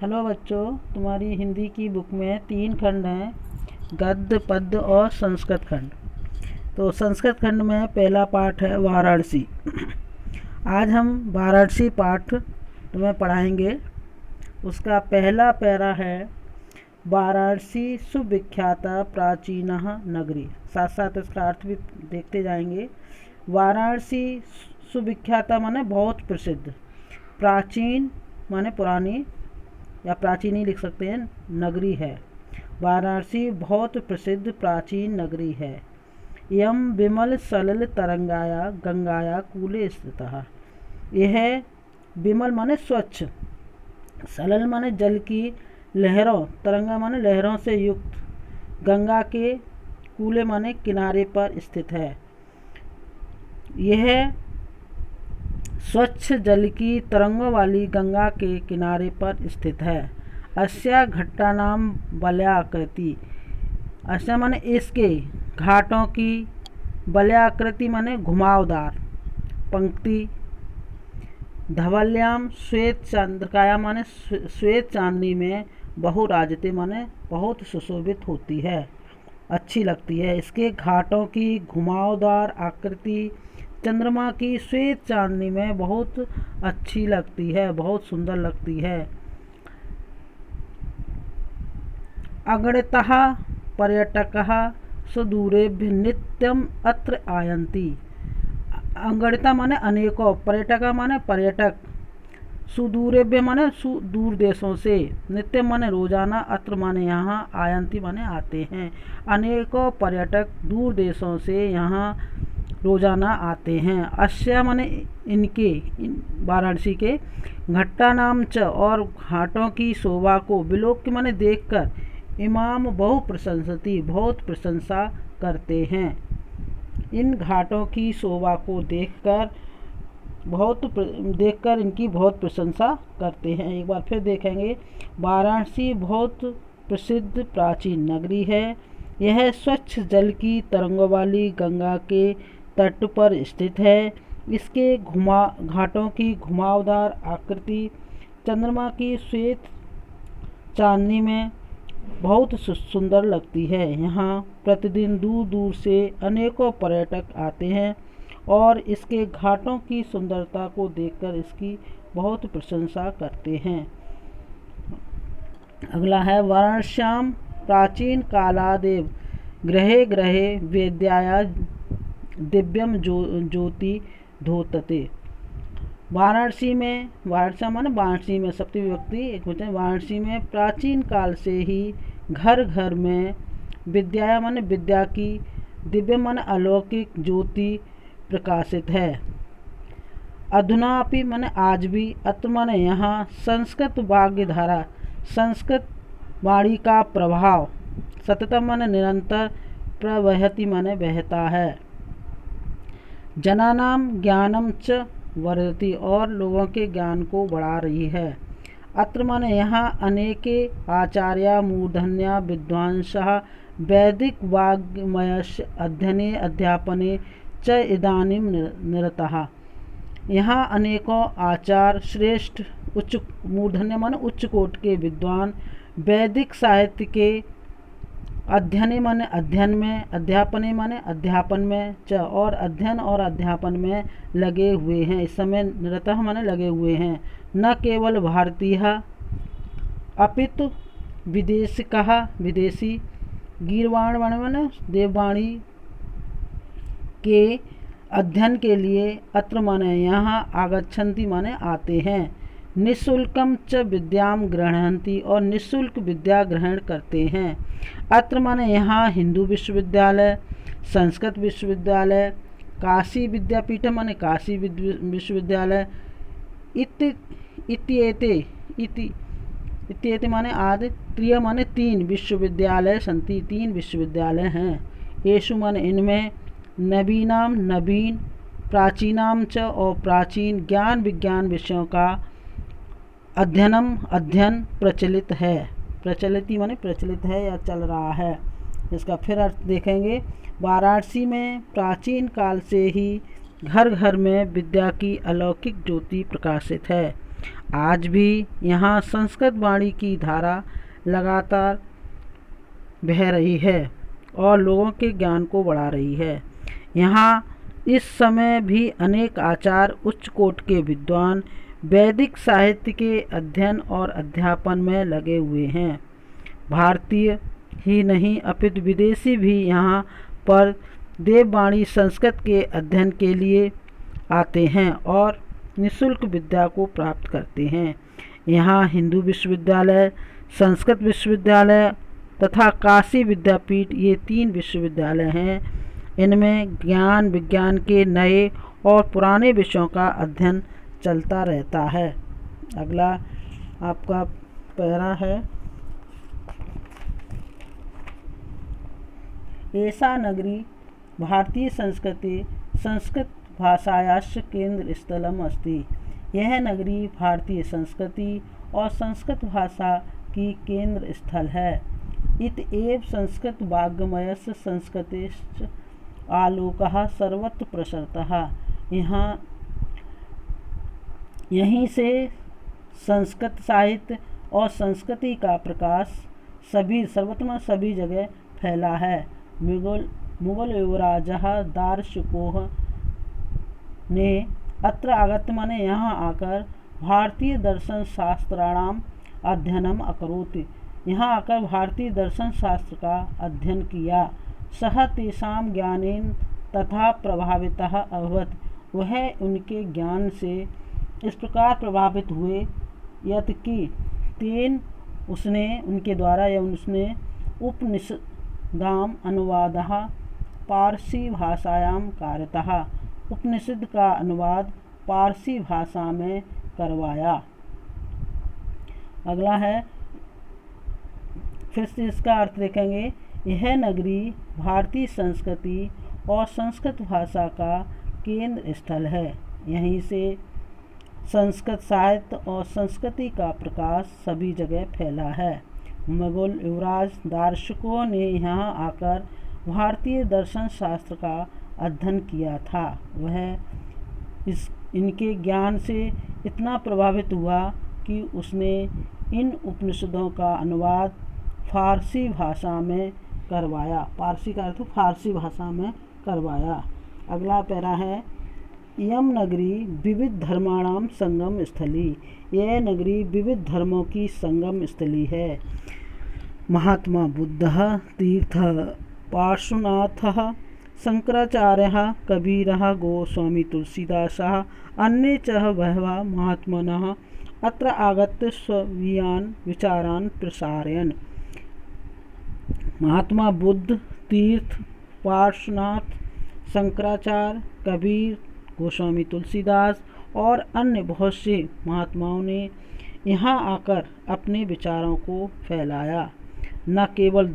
Hello बच्चों, तुम्हारी हिंदी की बुक में 3 खंड हैं, गद्य पद्य और संस्कृत खंड। तो संस्कृत खंड में पहला पाठ है वाराणसी। आज हम वाराणसी पाठ तुम्हें पढ़ाएंगे। उसका पहला पैरा है वाराणसी सुविख्याता प्राचीनः नगरी। साथ साथ इसका अर्थ भी देखते जाएंगे। वाराणसी सुविख्याता माने बहुत प्रसिद्ध, प्राचीन माने पुरानी या प्राचीन ही लिख सकते हैं, नगरी है। वाराणसी बहुत प्रसिद्ध प्राचीन नगरी है। यम विमल सलिल तरंगाया गंगाया कूले स्थितः। यह विमल माने स्वच्छ, सलिल माने जल की लहरों, तरंगा माने लहरों से युक्त, गंगा के कूले माने किनारे पर स्थित है। यह स्वच्छ जल की तरंगों वाली गंगा के किनारे पर स्थित है। अस्या घट्टा नाम वलयाकृति। अस्या माने इसके, घाटों की, वलयाकृति माने घुमावदार पंक्ति, धवल्याम श्वेत चंद्रकाया माने श्वेत चांदनी में, बहुराजते माने बहुत सुशोभित होती है, अच्छी लगती है। इसके घाटों की घुमावदार आकृति चंद्रमा की श्वेत चांदनी में बहुत अच्छी लगती है, बहुत सुंदर लगती है। अगणितः पर्यटकः सुदूरेभ्य नित्यम अत्र आयन्ति। अगणिता माने अनेकों, पर्यटक माने पर्यटक, सुदूरेभ्य माने दूर देशों से, नित्य माने रोजाना, अत्र माने यहाँ, आयन्ति माने आते हैं। अनेकों पर्यटक दूर देशों से यहाँ रोजाना आते हैं। अश्या माने इनके, वाराणसी के, घट्टा नाम च और घाटों की शोभा को, विलोक्य माने देखकर, इमाम बहु प्रशंसति बहुत प्रशंसा करते हैं। इन घाटों की शोभा को देखकर इनकी बहुत प्रशंसा करते हैं। एक बार फिर देखेंगे। वाराणसी बहुत प्रसिद्ध प्राचीन नगरी है। यह स्वच्छ जल की तरंगों वाली गंगा के तट पर स्थित है। इसके घाटों की घुमावदार आकृति चंद्रमा की श्वेत चांदनी में बहुत सुंदर लगती है। यहाँ प्रतिदिन दूर दूर से अनेकों पर्यटक आते हैं और इसके घाटों की सुंदरता को देखकर इसकी बहुत प्रशंसा करते हैं। अगला है वाराणस्याम प्राचीन कालादेव ग्रहे ग्रहे वेद्याया दिव्यम ज्योति धोतते। वाराणसी में, वाराणसी में सप्तमी विभक्ति एक होते हैं। वाराणसी में प्राचीन काल से ही घर घर में विद्या माने विद्या की, दिव्य माने अलौकिक ज्योति प्रकाशित है। अधुनापि माने आज भी, अत्र माने यहाँ, संस्कृत वाग्य धारा संस्कृत वाणी का प्रभाव, सततम माने निरंतर, प्रवहति माने बहता है। जनानाम ज्ञानम च वर्धति और लोगों के ज्ञान को बढ़ा रही है। अत्र माने यहाँ, अनेके आचार्या मूर्धन्या विद्वांसः वैदिक वाग्मयस्य अध्ययने अध्यापने च इदानीं निरतः। यहाँ अनेकों आचार्य श्रेष्ठ, उच्च मूर्धन्य माने उच्च कोट के विद्वान, वैदिक साहित्य के अध्ययने माने अध्ययन में, अध्यापने माने अध्यापन में, च और अध्ययन और अध्यापन में लगे हुए हैं। इस समय निरतः माने लगे हुए हैं। न केवल भारतीय अपितु विदेशिकः, विदेशी, गीर्वाण माने देववाणी के अध्ययन के लिए, अत्र माने यहाँ, आगच्छन्ति माने आते हैं। निःशुल्कम च विद्याम गृह्णन्ति और निःशुल्क विद्या ग्रहण करते हैं। अत्र माने यहाँ, हिंदू विश्वविद्यालय, संस्कृत विश्वविद्यालय, काशी विद्यापीठ माने काशी विश्वविद्यालय, इत्येते माने आदि, त्रिय माने 3 विश्वविद्यालय संति, 3 विश्वविद्यालय हैं। येषु माने इनमें, नवीनाम नवीन, प्राचीनाम च और प्राचीन, ज्ञान विज्ञान विषयों का अध्ययन प्रचलित है। प्रचलित माने प्रचलित है या चल रहा है। इसका फिर अर्थ देखेंगे। वाराणसी में प्राचीन काल से ही घर घर में विद्या की अलौकिक ज्योति प्रकाशित है। आज भी यहाँ संस्कृत वाणी की धारा लगातार बह रही है और लोगों के ज्ञान को बढ़ा रही है। यहाँ इस समय भी अनेक आचार्य उच्च कोटि के विद्वान वैदिक साहित्य के अध्ययन और अध्यापन में लगे हुए हैं। भारतीय ही नहीं अपितु विदेशी भी यहाँ पर देववाणी संस्कृत के अध्ययन के लिए आते हैं और निःशुल्क विद्या को प्राप्त करते हैं। यहाँ हिंदू विश्वविद्यालय, संस्कृत विश्वविद्यालय तथा काशी विद्यापीठ ये 3 विश्वविद्यालय हैं। इनमें ज्ञान विज्ञान के नए और पुराने विषयों का अध्ययन चलता रहता है। अगला आपका पैरा है, एषा नगरी भारतीय संस्कृति संस्कृत भाषायाश्च केंद्र स्थलम अस्ति। यह नगरी भारतीय संस्कृति और संस्कृत भाषा की केंद्र स्थल है। इत एव संस्कृत वाग्मयस्य संस्कृतेश्च आलोकः सर्वत्र प्रसरतः। यहीं से संस्कृत साहित्य और संस्कृति का प्रकाश सर्वत्र सभी जगह फैला है। मुगल युवराजः दार्शुकोः ने अत्र आगत्य माने यहाँ आकर भारतीय दर्शन शास्त्राणाम अध्ययनम अकरोत्। यहाँ आकर भारतीय दर्शन शास्त्र का अध्ययन किया। सह तेषां ज्ञानेन तथा प्रभावितः अभवत्। वह उनके ज्ञान से इस प्रकार प्रभावित हुए यत् कि तेन उसने उनके द्वारा या उसने उपनिषदाम अनुवादः पारसी भाषायां कारयतः। उपनिषद का अनुवाद पारसी भाषा में करवाया। अगला है, फिर से इसका अर्थ देखेंगे। यह नगरी भारतीय संस्कृति और संस्कृत भाषा का केंद्र स्थल है। यहीं से संस्कृत साहित्य और संस्कृति का प्रकाश सभी जगह फैला है। मुगल युवराज दार्शनिकों ने यहाँ आकर भारतीय दर्शन शास्त्र का अध्ययन किया था। वह इनके ज्ञान से इतना प्रभावित हुआ कि उसने इन उपनिषदों का अनुवाद फारसी भाषा में करवाया। पारसी का अर्थ फारसी भाषा में करवाया। अगला पैरा है, इयं नगरी विविध धर्माणाम संगम स्थली। यह नगरी विविध धर्मों की संगम स्थली है। महात्मा बुद्धः तीर्थ पार्श्वनाथः शंकराचार्यः कबीरः गोस्वामी तुलसीदासः अन्ये च बहवः महात्मनः अत्र आगत्य स्वकीयान् विचारान् प्रसारयन्। महात्मा बुद्ध, तीर्थ, पार्श्वनाथ, शंकराचार्य, कबीर, गोस्वामी तुलसीदास और अन्य बहुत से महात्माओं ने यहाँ आकर अपने विचारों को फैलाया। न केवल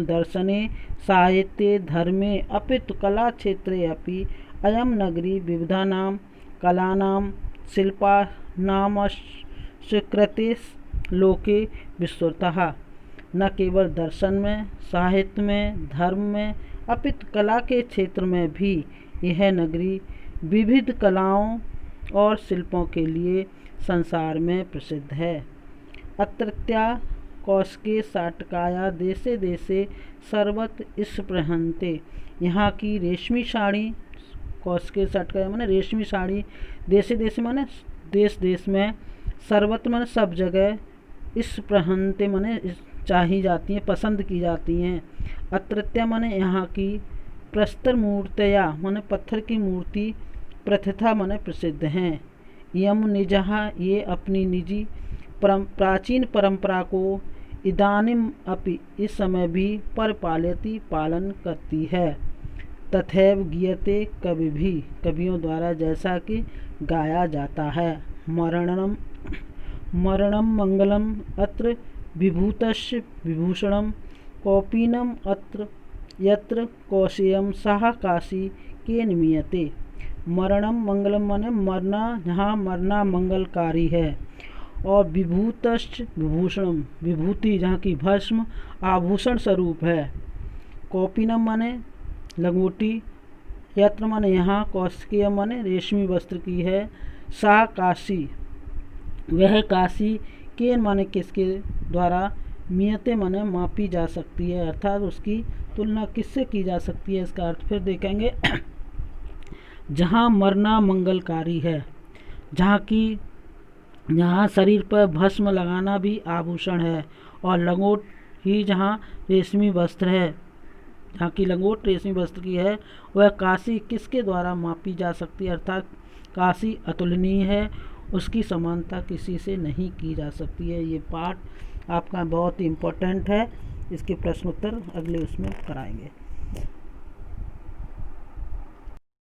दर्शने साहित्ये धर्मे अपितु कला क्षेत्रे अपि अयं नगरी विविधानां कलानां शिल्पानां स्वीकृते लोके विस्तृतः। न केवल दर्शन में, साहित्य में, धर्म में अपितु कला के क्षेत्र में भी यह नगरी विविध कलाओं और शिल्पों के लिए संसार में प्रसिद्ध है। अत्रत्या कौशिके शाटिकाया देशे देशे सर्वत्र स्पृहन्ते। यहाँ की रेशमी साड़ी, कौशिके शाटिका माने रेशमी साड़ी, देशे देशे माने देश देश में, सर्वत्र माने सब जगह, स्पृहन्ते माने चाही जाती हैं, पसंद की जाती हैं। अत्रत्या माने यहाँ की, प्रस्तर मूर्तया माने पत्थर की मूर्ति, प्रथिता माने प्रसिद्ध हैं। यम निजहा ये अपनी निजी प्राचीन परंपरा को इदानीम अपि इस समय भी परिपालयति पालन करती है। तथैव गीयते कवि भी कवियों द्वारा जैसा कि गाया जाता है। मरणम मंगलम अत्र विभूतस्य विभूषणम कौपीनम अत्र यत्र कौशेयम सह काशी के निमीयते। मरणम मंगलम माने मरना, जहाँ मरना मंगलकारी है। और विभूतश्च विभूषणम विभूति, जहाँ की भस्म आभूषण स्वरूप है। कौपीनम माने लंगोटी, यत्र माने यहाँ, कौशिकीय माने रेशमी वस्त्र की है, सा काशी, वह काशी के माने किसके द्वारा, मियते माने मापी जा सकती है, अर्थात उसकी तुलना किससे की जा सकती है। इसका अर्थ फिर देखेंगे। जहाँ मरना मंगलकारी है, जहाँ शरीर पर भस्म लगाना भी आभूषण है, और लंगोट ही जहाँ रेशमी वस्त्र है, जहाँ की लंगोट रेशमी वस्त्र की है, वह काशी किसके द्वारा मापी जा सकती है, अर्थात काशी अतुलनीय है, उसकी समानता किसी से नहीं की जा सकती है। ये पाठ आपका बहुत ही इम्पोर्टेंट है, इसके प्रश्न उत्तर अगले उसमें कराएंगे।